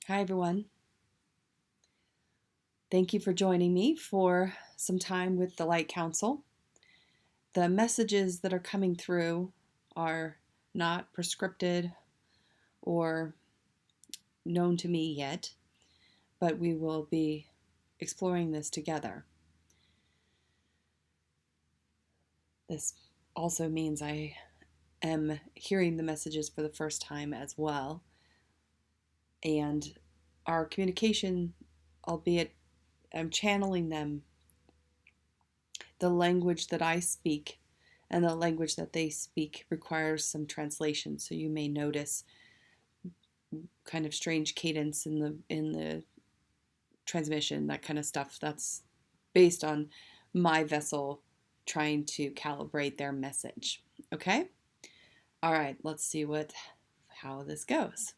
Hi, everyone. Thank you for joining me for some time with the Light Council. The messages that are coming through are not prescripted or known to me yet, but we will be exploring this together. This also means I am hearing the messages for the first time as well, and our communication, albeit I'm channeling them, the language that I speak and the language that they speak requires some translation. So you may notice kind of strange cadence in the transmission, that kind of stuff. That's based on my vessel trying to calibrate their message. Okay? All right, let's see how this goes.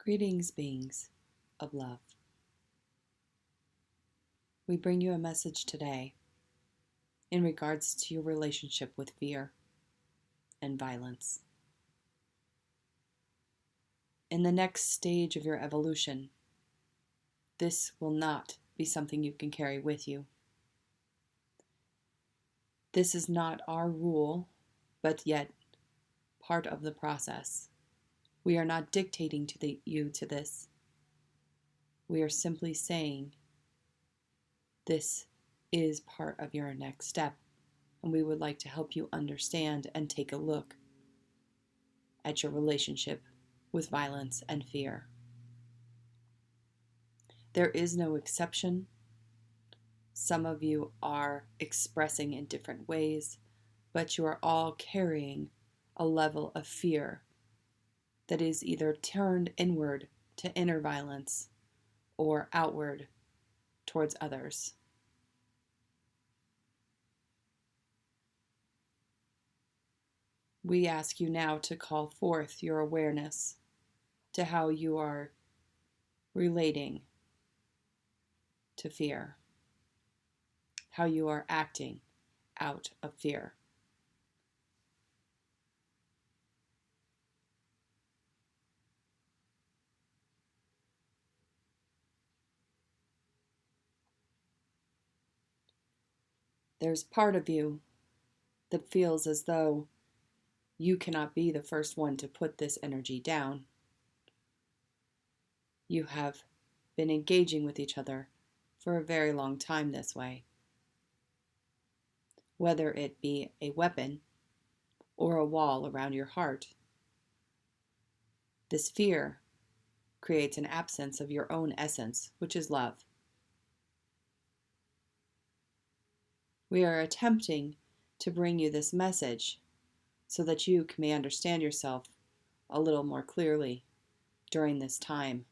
Greetings, beings of love. We bring you a message today in regards to your relationship with fear and violence. In the next stage of your evolution, this will not be something you can carry with you. This is not our rule, but yet part of the process. We are not dictating you to this. We are simply saying this is part of your next step, and we would like to help you understand and take a look at your relationship with violence and fear. There is no exception. Some of you are expressing in different ways, but you are all carrying a level of fear that is either turned inward to inner violence or outward towards others. We ask you now to call forth your awareness to how you are relating to fear, how you are acting out of fear. There's part of you that feels as though you cannot be the first one to put this energy down. You have been engaging with each other for a very long time this way. Whether it be a weapon or a wall around your heart, this fear creates an absence of your own essence, which is love. We are attempting to bring you this message so that you may understand yourself a little more clearly during this time.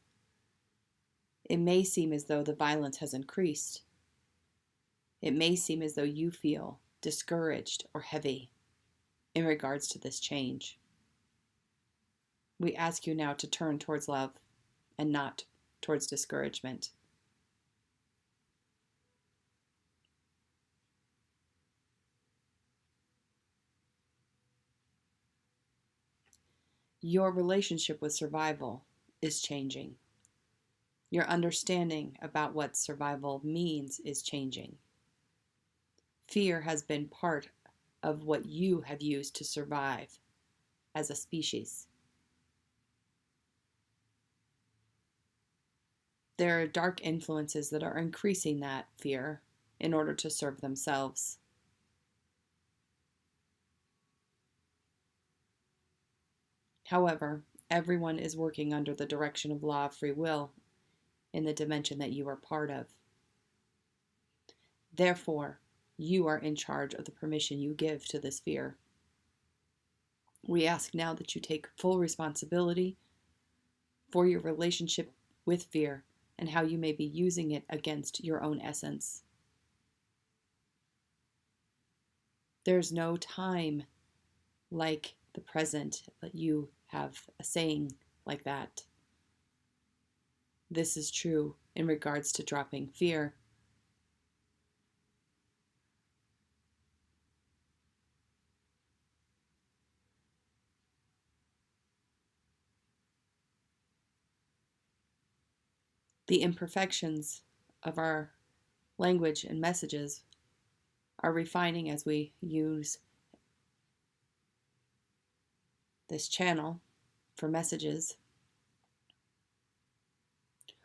It may seem as though the violence has increased. It may seem as though you feel discouraged or heavy in regards to this change. We ask you now to turn towards love and not towards discouragement. Your relationship with survival is changing. Your understanding about what survival means is changing. Fear has been part of what you have used to survive as a species. There are dark influences that are increasing that fear in order to serve themselves. However, everyone is working under the direction of law of free will in the dimension that you are part of. Therefore, you are in charge of the permission you give to this fear. We ask now that you take full responsibility for your relationship with fear and how you may be using it against your own essence. There's no time like the present, but you have a saying like that. This is true in regards to dropping fear. The imperfections of our language and messages are refining as we use this channel for messages.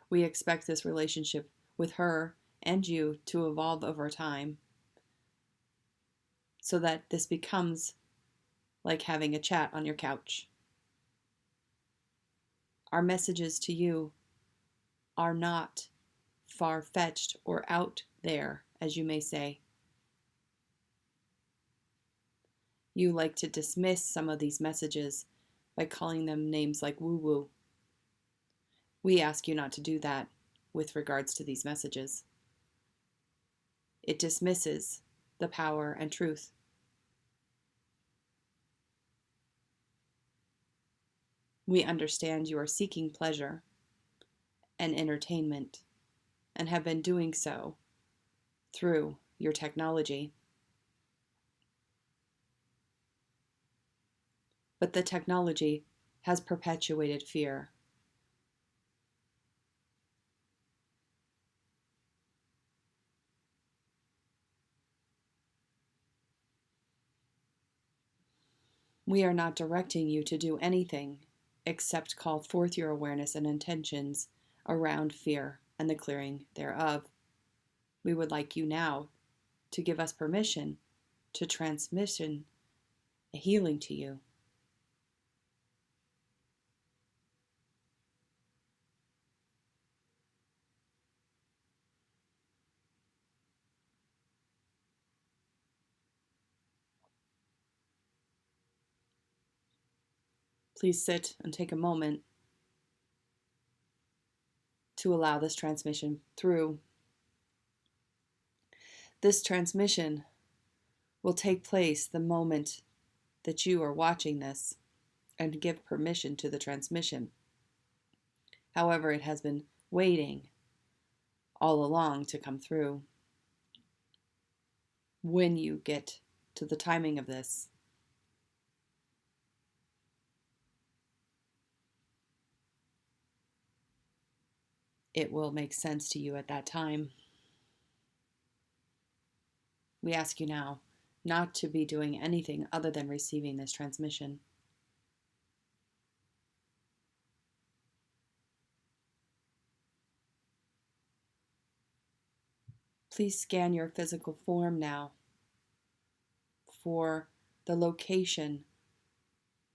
We expect this relationship with her and you to evolve over time so that this becomes like having a chat on your couch. Our messages to you are not far-fetched or out there, as you may say. You like to dismiss some of these messages by calling them names like woo-woo. We ask you not to do that with regards to these messages. It dismisses the power and truth. We understand you are seeking pleasure and entertainment and have been doing so through your technology. But the technology has perpetuated fear. We are not directing you to do anything except call forth your awareness and intentions around fear and the clearing thereof. We would like you now to give us permission to transmission a healing to you. Please sit and take a moment to allow this transmission through. This transmission will take place the moment that you are watching this and give permission to the transmission. However, it has been waiting all along to come through. When you get to the timing of this, it will make sense to you at that time. We ask you now not to be doing anything other than receiving this transmission. Please scan your physical form now for the location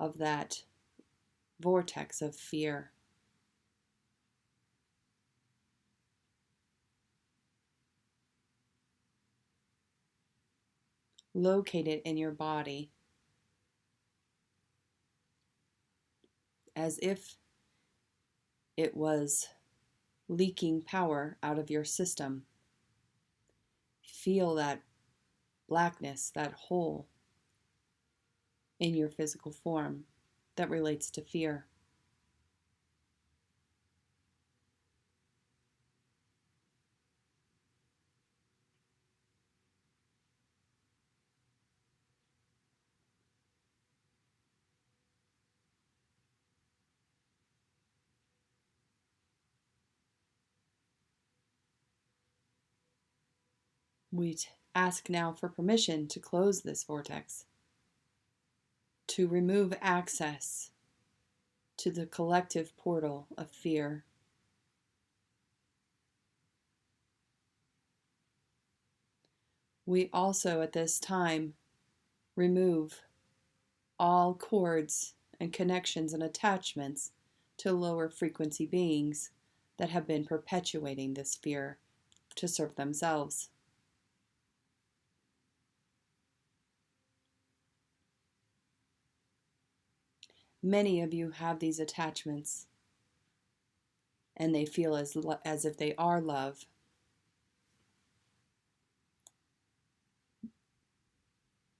of that vortex of fear. Locate it in your body as if it was leaking power out of your system. Feel that blackness, that hole in your physical form that relates to fear. We ask now for permission to close this vortex, to remove access to the collective portal of fear. We also at this time remove all cords and connections and attachments to lower frequency beings that have been perpetuating this fear to serve themselves. Many of you have these attachments and they feel as if they are love.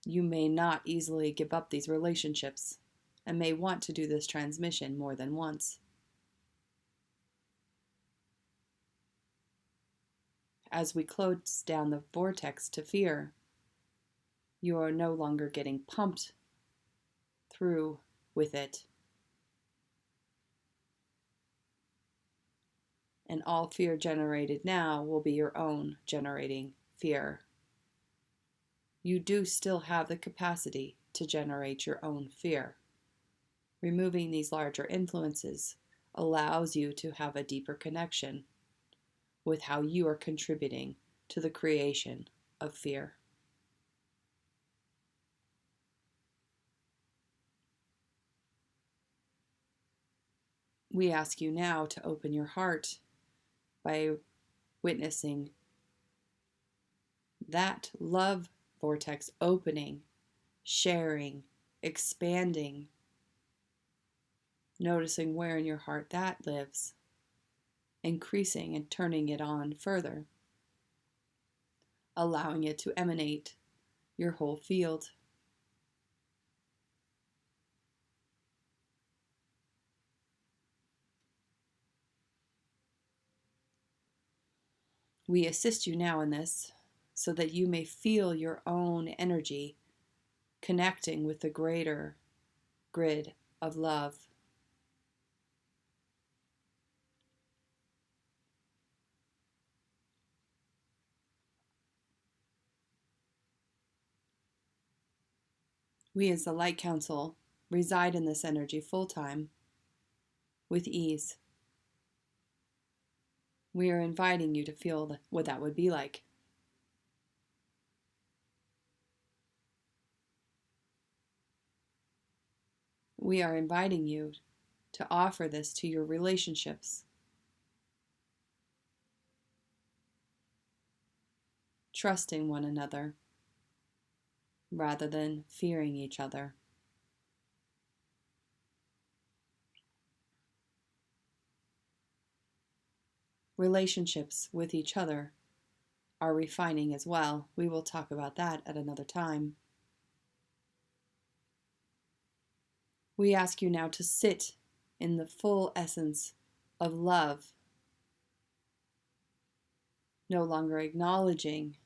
You may not easily give up these relationships and may want to do this transmission more than once. As we close down the vortex to fear, you are no longer getting pumped through with it. And all fear generated now will be your own generating fear. You do still have the capacity to generate your own fear. Removing these larger influences allows you to have a deeper connection with how you are contributing to the creation of fear. We ask you now to open your heart by witnessing that love vortex opening, sharing, expanding, noticing where in your heart that lives, increasing and turning it on further, allowing it to emanate your whole field. We assist you now in this so that you may feel your own energy connecting with the greater grid of love. We, as the Light Council, reside in this energy full time with ease. We are inviting you to feel what that would be like. We are inviting you to offer this to your relationships, trusting one another rather than fearing each other. Relationships with each other are refining as well. We will talk about that at another time. We ask you now to sit in the full essence of love, no longer acknowledging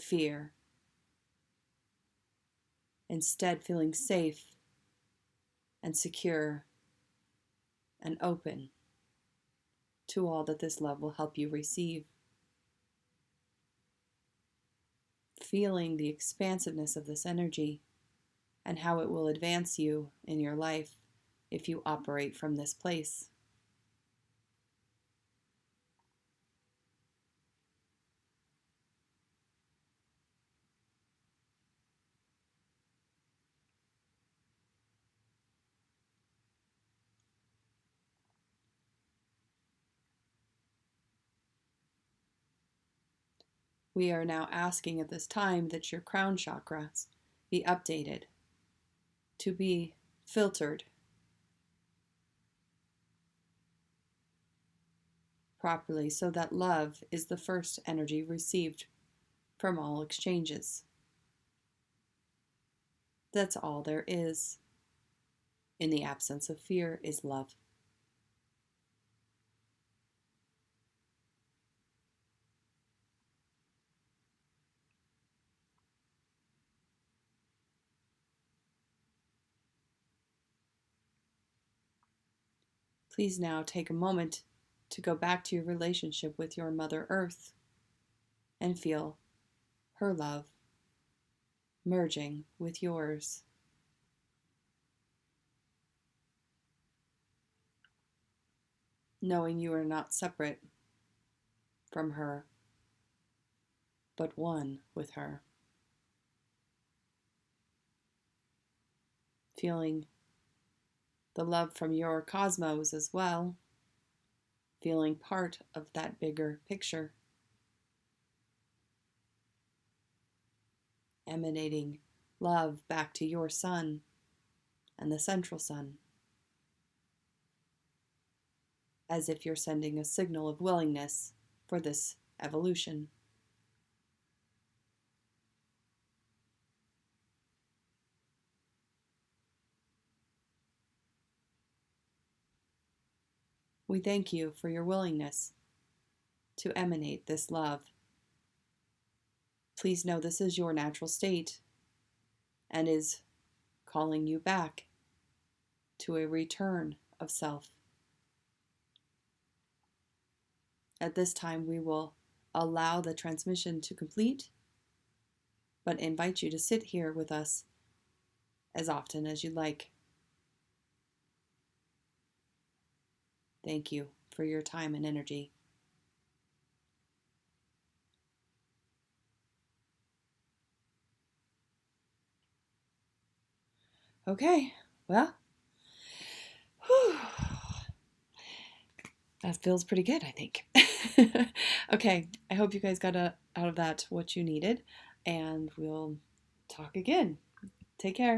fear, instead feeling safe and secure and open to all that this love will help you receive. Feeling the expansiveness of this energy and how it will advance you in your life if you operate from this place. We are now asking at this time that your crown chakras be updated, to be filtered properly so that love is the first energy received from all exchanges. That's all there is. In the absence of fear is love. Please now take a moment to go back to your relationship with your Mother Earth and feel her love merging with yours. Knowing you are not separate from her, but one with her. Feeling the love from your cosmos as well, feeling part of that bigger picture, emanating love back to your sun and the central sun, as if you're sending a signal of willingness for this evolution. We thank you for your willingness to emanate this love. Please know this is your natural state and is calling you back to a return of self. At this time, we will allow the transmission to complete, but invite you to sit here with us as often as you'd like. Thank you for your time and energy. Okay, well, whew, that feels pretty good, I think. Okay, I hope you guys got out of that what you needed, and we'll talk again. Take care.